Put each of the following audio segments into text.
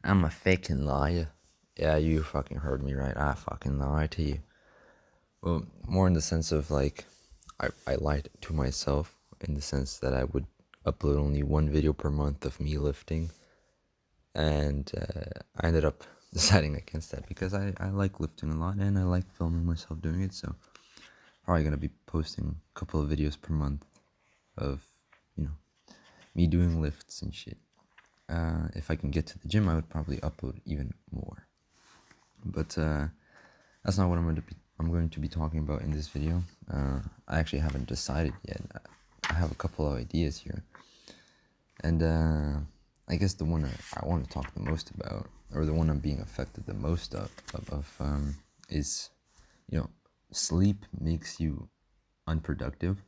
I'm a fucking liar. Yeah, you fucking heard me right. I fucking lied to you. Well, more in the sense of like, I lied to myself in the sense that I would upload only one video per month of me lifting. And I ended up deciding against that because I like lifting a lot and I like filming myself doing it. So, probably gonna be posting a couple of videos per month of, you know, me doing lifts and shit. If I can get to the gym, I would probably upload even more. But that's not what I'm going to be talking about in this video. I actually haven't decided yet. I have a couple of ideas here, and I guess the one I want to talk the most about, or the one I'm being affected the most of is, sleep makes you unproductive.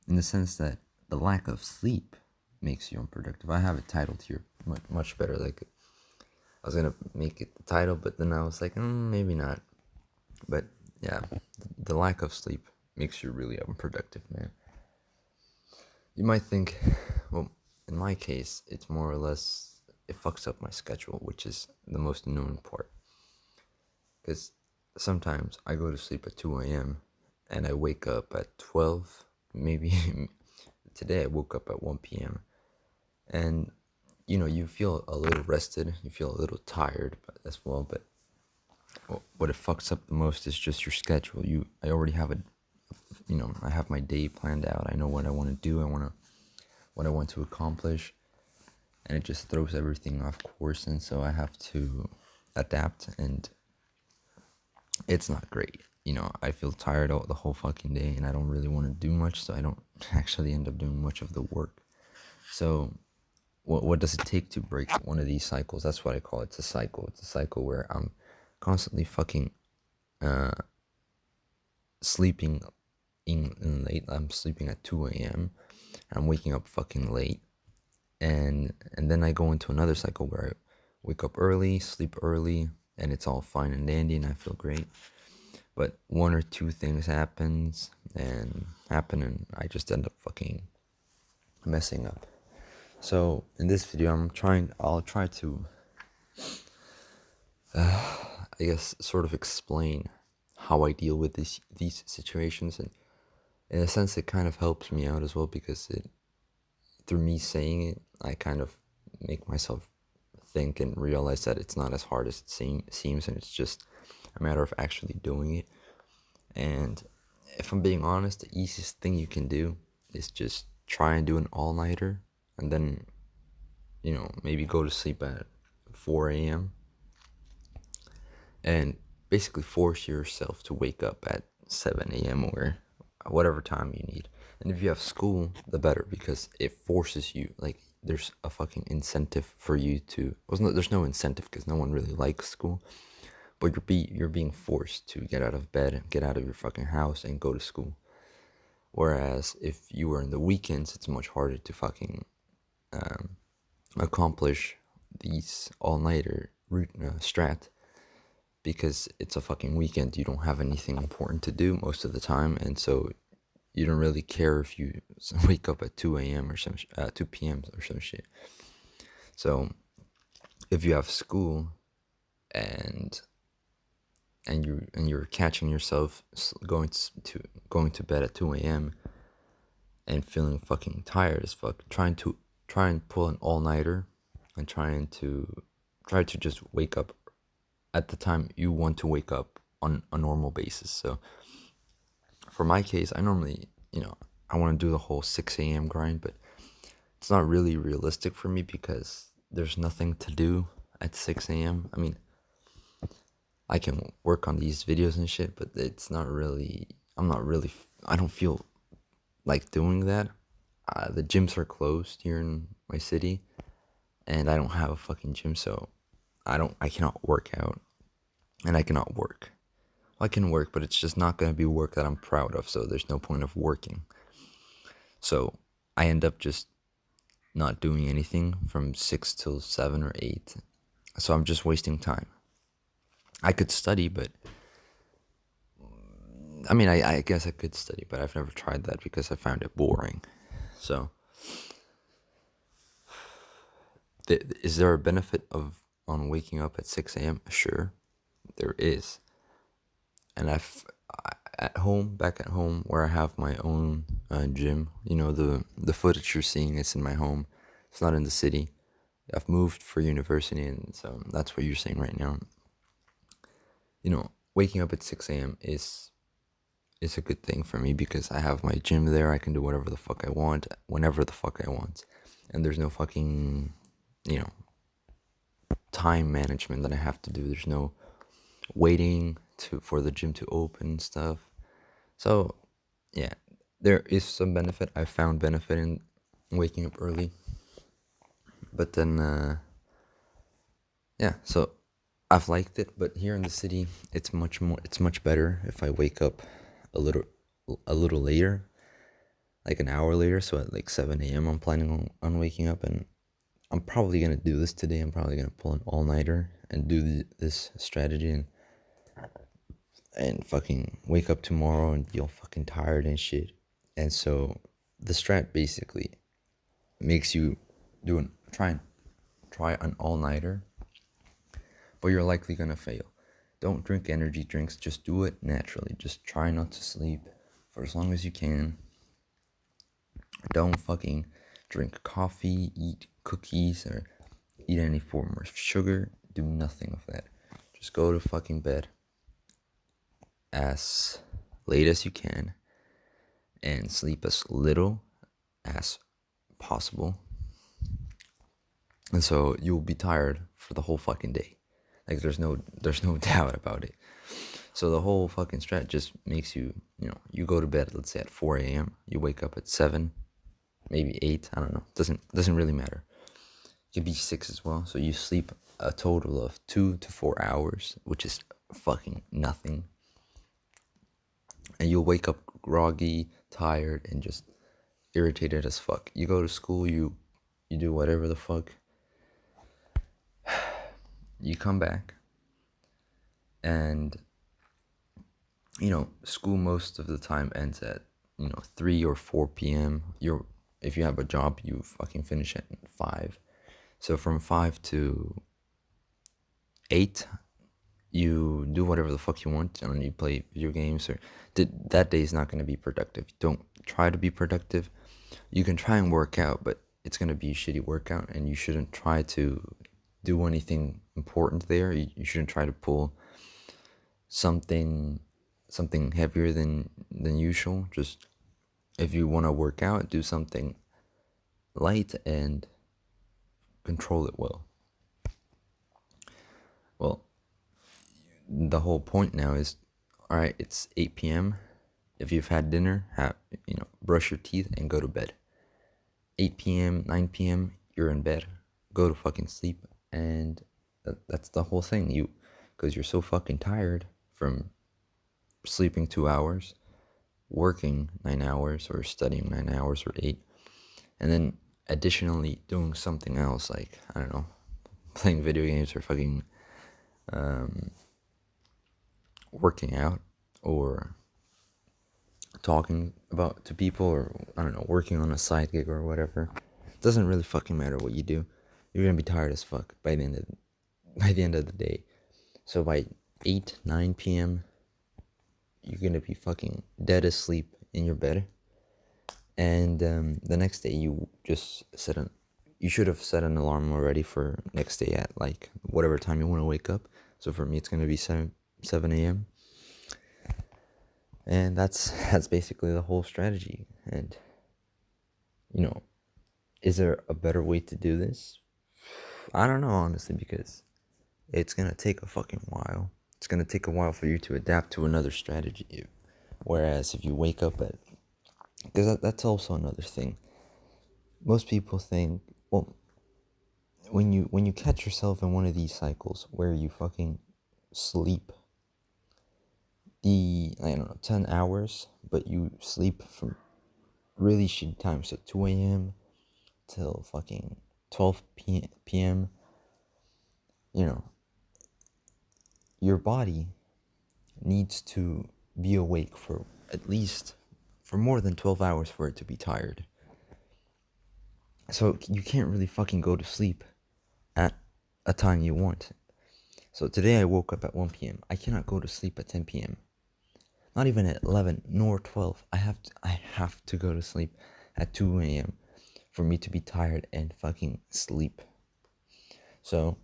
In the sense that the lack of sleep makes you unproductive. I have it titled here much better. Like, I was gonna make it the title, but then I was like, maybe not. But yeah, the lack of sleep makes you really unproductive, man. You might think, well, in my case, it's more or less, it fucks up my schedule, which is the most annoying part. Because sometimes I go to sleep at 2 a.m. and I wake up at 12, maybe. Today I woke up at 1 p.m. And you feel a little rested, you feel a little tired as well, but what it fucks up the most is just your schedule. I already have I have my day planned out. I know what I want to do. What I want to accomplish, and it just throws everything off course. And so I have to adapt, and it's not great. I feel tired all the whole fucking day, and I don't really want to do much. So I don't actually end up doing much of the work. So what does it take to break one of these cycles? That's what I call it. It's a cycle. It's a cycle where I'm constantly fucking sleeping in late. I'm sleeping at 2 a.m. I'm waking up fucking late. And then I go into another cycle where I wake up early, sleep early, and it's all fine and dandy and I feel great. But one or two things happen and I just end up fucking messing up. So in this video I'll try to I guess sort of explain how I deal with these situations, and in a sense it kind of helps me out as well, because through me saying it, I kind of make myself think and realize that it's not as hard as it seems, and it's just a matter of actually doing it. And if I'm being honest, the easiest thing you can do is just try and do an all-nighter, and then maybe go to sleep at 4 a.m. and basically force yourself to wake up at 7 a.m. or whatever time you need. And if you have school, the better, because it forces you, like, there's a fucking incentive for you to, there's no incentive because no one really likes school, but you're being forced to get out of bed, get out of your fucking house and go to school. Whereas if you were in the weekends, it's much harder to fucking accomplish these all-nighter strat, because it's a fucking weekend. You don't have anything important to do most of the time, and so you don't really care if you wake up at 2 a.m. or 2 p.m. or some shit. So if you have school and you're catching yourself going to bed at 2 a.m. and feeling fucking tired as fuck, try and pull an all-nighter and try to just wake up at the time you want to wake up on a normal basis. So for my case, I normally, I want to do the whole 6 a.m. grind, but it's not really realistic for me because there's nothing to do at 6 a.m. I mean, I can work on these videos and shit, but it's not really, I don't feel like doing that. The gyms are closed here in my city, and I don't have a fucking gym, so I cannot work out, and I cannot work. I can work, but it's just not gonna be work that I'm proud of, so there's no point of working. So I end up just not doing anything from 6 till 7 or 8. So I'm just wasting time. I could study, but I mean, I guess I could study, but I've never tried that because I found it boring. So Is there a benefit of on waking up at 6 a.m.? Sure, there is. And at home, back at home, where I have my own gym. You know, the footage you're seeing is in my home. It's not in the city. I've moved for university, and so that's what you're seeing right now. You know, waking up at 6 a.m. is a good thing for me because I have my gym there. I can do whatever the fuck I want, whenever the fuck I want, and there's no fucking, you know, time management that I have to do. There's no waiting for the gym to open and stuff. So yeah, there is some benefit. I found benefit in waking up early, but then yeah, so I've liked it. But here in the city, it's much better if I wake up a little a little later, like an hour later. So at like 7 a.m. I'm planning on waking up, and I'm probably gonna do this today. I'm probably gonna pull an all-nighter and do this strategy and fucking wake up tomorrow and be all fucking tired and shit. And so the strat basically makes you try an all-nighter, but you're likely gonna fail. Don't drink energy drinks, just do it naturally. Just try not to sleep for as long as you can. Don't fucking drink coffee, eat cookies, or eat any form of sugar. Do nothing of that. Just go to fucking bed as late as you can and sleep as little as possible. And so you'll be tired for the whole fucking day. Like there's no doubt about it. So the whole fucking strat just makes you, you go to bed, let's say at 4 a.m. You wake up at 7, maybe 8, I don't know. Doesn't really matter. It could be 6 as well. So you sleep a total of 2 to 4 hours, which is fucking nothing. And you'll wake up groggy, tired, and just irritated as fuck. You go to school, you do whatever the fuck. You come back, and school most of the time ends at 3 or 4 p.m. If you have a job, you fucking finish at 5. So from 5 to 8, you do whatever the fuck you want. You play video games, or that day is not going to be productive. Don't try to be productive. You can try and work out, but it's going to be a shitty workout, and you shouldn't try to do anything important there. You shouldn't try to pull something heavier than usual. Just if you want to work out, do something light and control it well. Well, the whole point now is, all right, it's 8 p.m. If you've had dinner, brush your teeth and go to bed. 8 p.m., 9 p.m., you're in bed. Go to fucking sleep. And that's the whole thing. Because you're so fucking tired from sleeping 2 hours, working 9 hours, or studying 9 hours or 8, and then additionally doing something else, like, I don't know, playing video games, or fucking working out, or talking to people, or I don't know, working on a side gig or whatever. It doesn't really fucking matter what you do. You're gonna be tired as fuck by the end of the day. So by 8, 9 p.m., you're gonna be fucking dead asleep in your bed. And the next day, you should have set an alarm already for next day at like whatever time you want to wake up. So for me, it's gonna be 7 a.m. And that's basically the whole strategy. And is there a better way to do this? I don't know, honestly, because it's gonna take a fucking while. It's gonna take a while for you to adapt to another strategy. Whereas if you wake up because that's also another thing. Most people think, well, when you catch yourself in one of these cycles where you fucking sleep I don't know, 10 hours, but you sleep from really shitty times, so 2 a.m. till fucking 12 p.m., your body needs to be awake for more than 12 hours for it to be tired. So you can't really fucking go to sleep a time you want. So today I woke up at 1 p.m. I cannot go to sleep at 10 p.m. Not even at 11 nor 12. I have to go to sleep at 2 a.m. for me to be tired and fucking sleep. So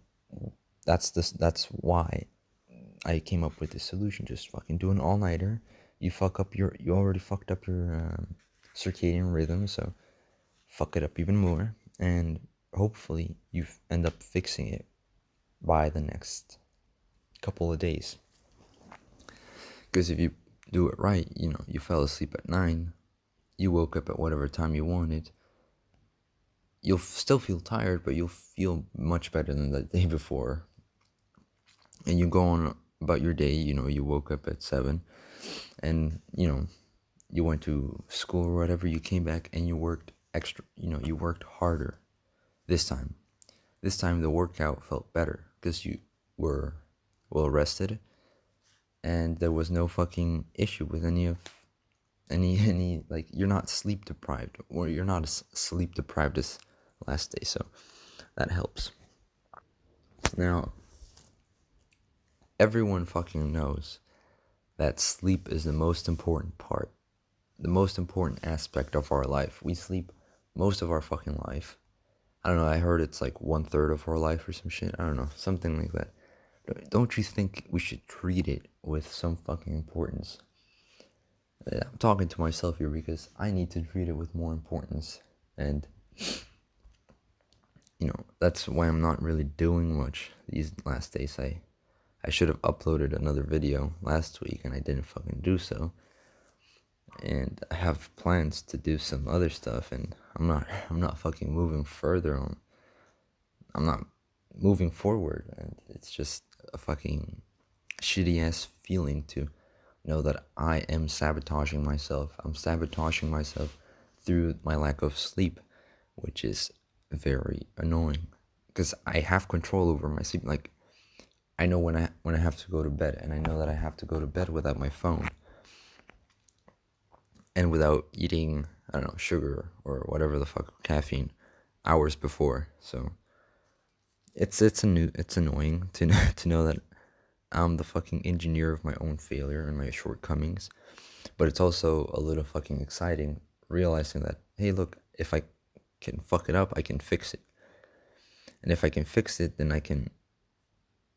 that's why I came up with this solution. Just fucking do an all-nighter. You already fucked up your circadian rhythm, so fuck it up even more, and hopefully you end up fixing it by the next couple of days. Because if you do it right, you fell asleep at 9, you woke up at whatever time you wanted, you'll still feel tired, but you'll feel much better than the day before. And you go on about your day, you woke up at 7, and, you went to school or whatever, you came back and you worked extra, you worked harder this time. This time the workout felt better because you were well rested and there was no fucking issue with any like you're not sleep deprived, or you're not as sleep deprived as last day, so that helps. Now, everyone fucking knows that sleep is the most important part, the most important aspect of our life. We sleep most of our fucking life. I don't know, I heard it's like 1/3 of our life or some shit. I don't know, something like that. Don't you think we should treat it with some fucking importance? I'm talking to myself here because I need to treat it with more importance. And, that's why I'm not really doing much these last days. I should have uploaded another video last week and I didn't fucking do so. And I have plans to do some other stuff, and I'm not fucking moving further on. I'm not moving forward, and it's just a fucking shitty ass feeling to know that I am sabotaging myself. I'm sabotaging myself through my lack of sleep, which is very annoying because I have control over my sleep. Like, I know when I have to go to bed, and I know that I have to go to bed without my phone and without eating, I don't know, sugar or whatever the fuck, caffeine, hours before. So it's annoying to to know that I'm the fucking engineer of my own failure and my shortcomings. But it's also a little fucking exciting realizing that, hey, look, if I can fuck it up, I can fix it. And if I can fix it, then I can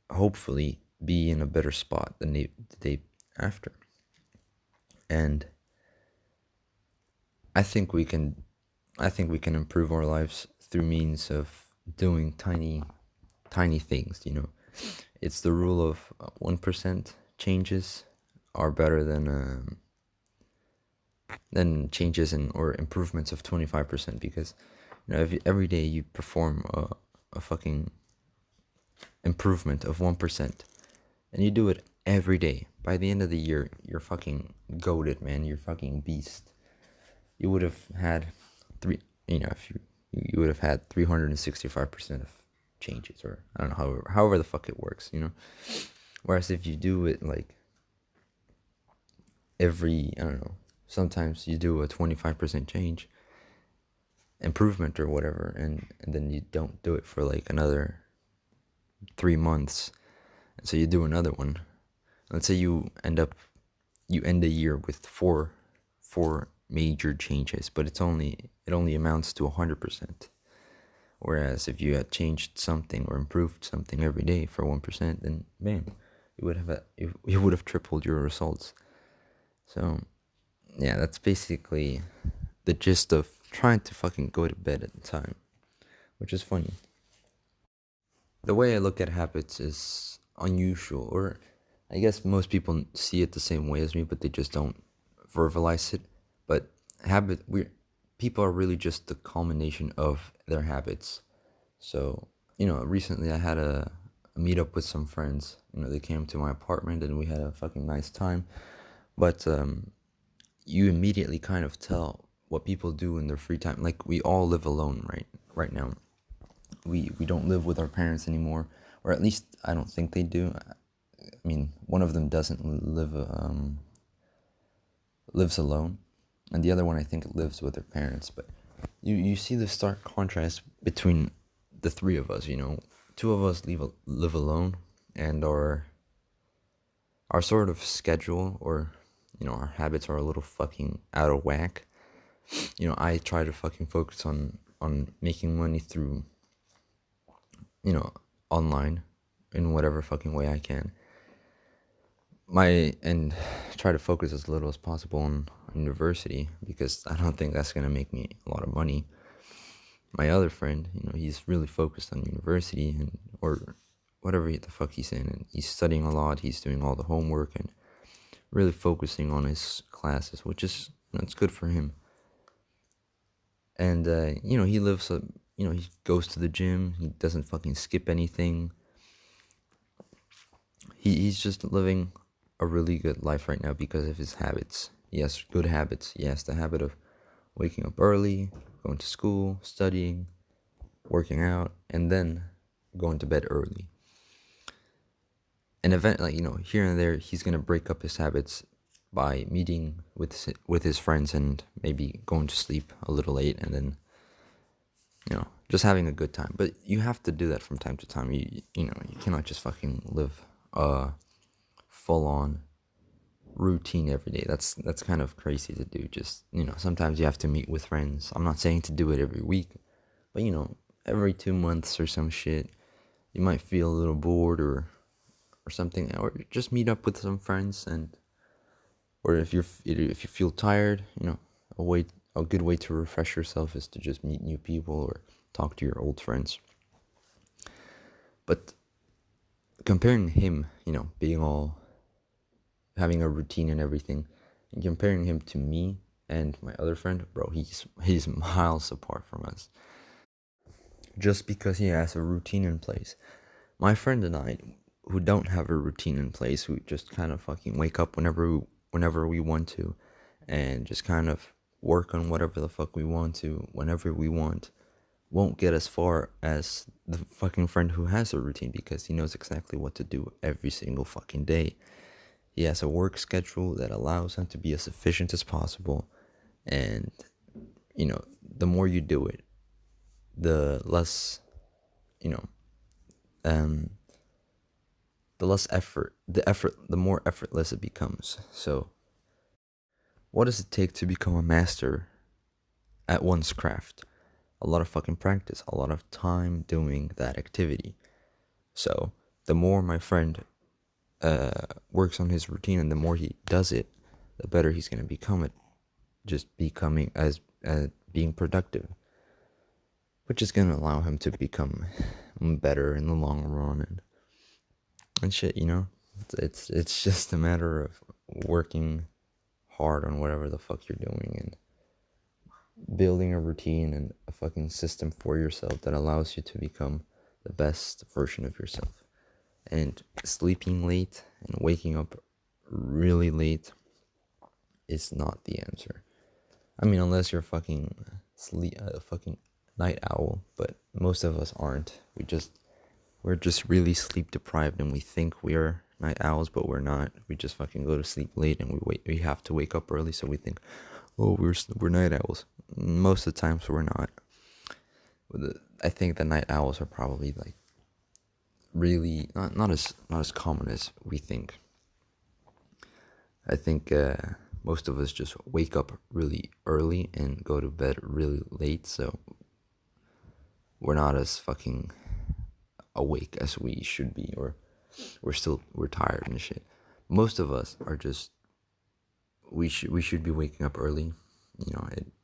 hopefully be in a better spot than the day after. And I think we can improve our lives through means of doing tiny things. It's the rule of 1% changes are better than changes or improvements of 25%, because if every day you perform a fucking improvement of 1% and you do it every day, by the end of the year you're fucking goated, man. You're fucking beast. You would have had if you would have had 365% of changes, or I don't know, however the fuck it works, Whereas if you do it like every, I don't know, sometimes you do a 25% change improvement or whatever, and then you don't do it for like another 3 months, and so you do another one. Let's say you end the year with four major changes, but it only amounts to 100%. Whereas if you had changed something or improved something every day for 1%, then bam, you would have tripled your results. So yeah, that's basically the gist of trying to fucking go to bed at the time, which is funny. The way I look at habits is unusual, or I guess most people see it the same way as me, but they just don't verbalize it. But people are really just the culmination of their habits. So, recently I had a meetup with some friends. They came to my apartment and we had a fucking nice time. But you immediately kind of tell what people do in their free time. Like, we all live alone right now. We don't live with our parents anymore, or at least I don't think they do. I mean, one of them doesn't lives alone, and the other one I think lives with their parents. But you see the stark contrast between the three of us. two of us live alone, and our sort of schedule, or our habits are a little fucking out of whack. I try to fucking focus on making money through you know online in whatever fucking way I can. And try to focus as little as possible on university, because I don't think that's gonna make me a lot of money. My other friend, he's really focused on university, and or whatever the fuck he's in, and he's studying a lot. He's doing all the homework and really focusing on his classes, which is that's good for him. And he lives he goes to the gym. He doesn't fucking skip anything. He's just living a really good life right now because of his habits. He has good habits. He has the habit of waking up early, going to school, studying, working out, and then going to bed early. An event here and there, he's gonna break up his habits by meeting with his friends and maybe going to sleep a little late, and then just having a good time. But you have to do that from time to time. You cannot just fucking live a full on routine every day. That's kind of crazy to do. Just sometimes you have to meet with friends. I'm not saying to do it every week, but every 2 months or some shit, you might feel a little bored or something, or just meet up with some friends. Or if you feel tired, a good way to refresh yourself is to just meet new people or talk to your old friends. But comparing him, being all having a routine and everything, and comparing him to me and my other friend, bro, he's miles apart from us. Just because he has a routine in place. My friend and I, who don't have a routine in place, who just kind of fucking wake up whenever we want to, and just kind of work on whatever the fuck we want to whenever we want, won't get as far as the fucking friend who has a routine, because he knows exactly what to do every single fucking day. He has a work schedule that allows him to be as efficient as possible, and the more you do it, the less the less effort, the more effortless it becomes. So what does it take to become a master at one's craft? A lot of fucking practice, a lot of time doing that activity. So the more my friend works on his routine, and the more he does it, the better he's gonna become at just becoming as being productive, which is gonna allow him to become better in the long run and shit. It's just a matter of working hard on whatever the fuck you're doing, and building a routine and a fucking system for yourself that allows you to become the best version of yourself. And sleeping late and waking up really late is not the answer. I mean, unless you're fucking fucking night owl, but most of us aren't. We're just really sleep deprived, and we think we are night owls, but we're not. We just fucking go to sleep late, and we have to wake up early, so we think, oh, we're night owls. Most of the times we're not. I think the night owls are probably like really not as common as we think. I think most of us just wake up really early and go to bed really late, so we're not as fucking awake as we should be, or we're tired and shit. Most of us are just we should be waking up early.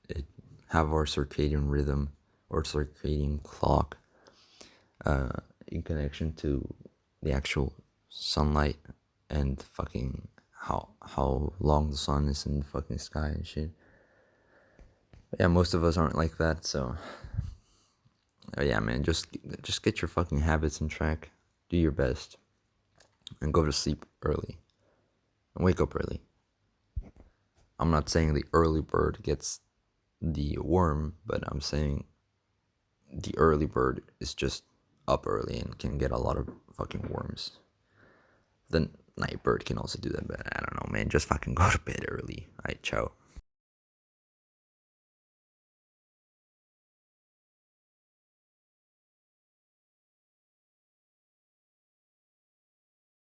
It have our circadian rhythm or circadian clock in connection to the actual sunlight and fucking how long the sun is in the fucking sky and shit. But yeah, most of us aren't like that, so yeah, man, just get your fucking habits in track, do your best, and go to sleep early and wake up early. I'm not saying the early bird gets the worm, but I'm saying the early bird is just up early and can get a lot of fucking worms. The night bird can also do that, but I don't know, man. Just fucking go to bed early. Alright, ciao.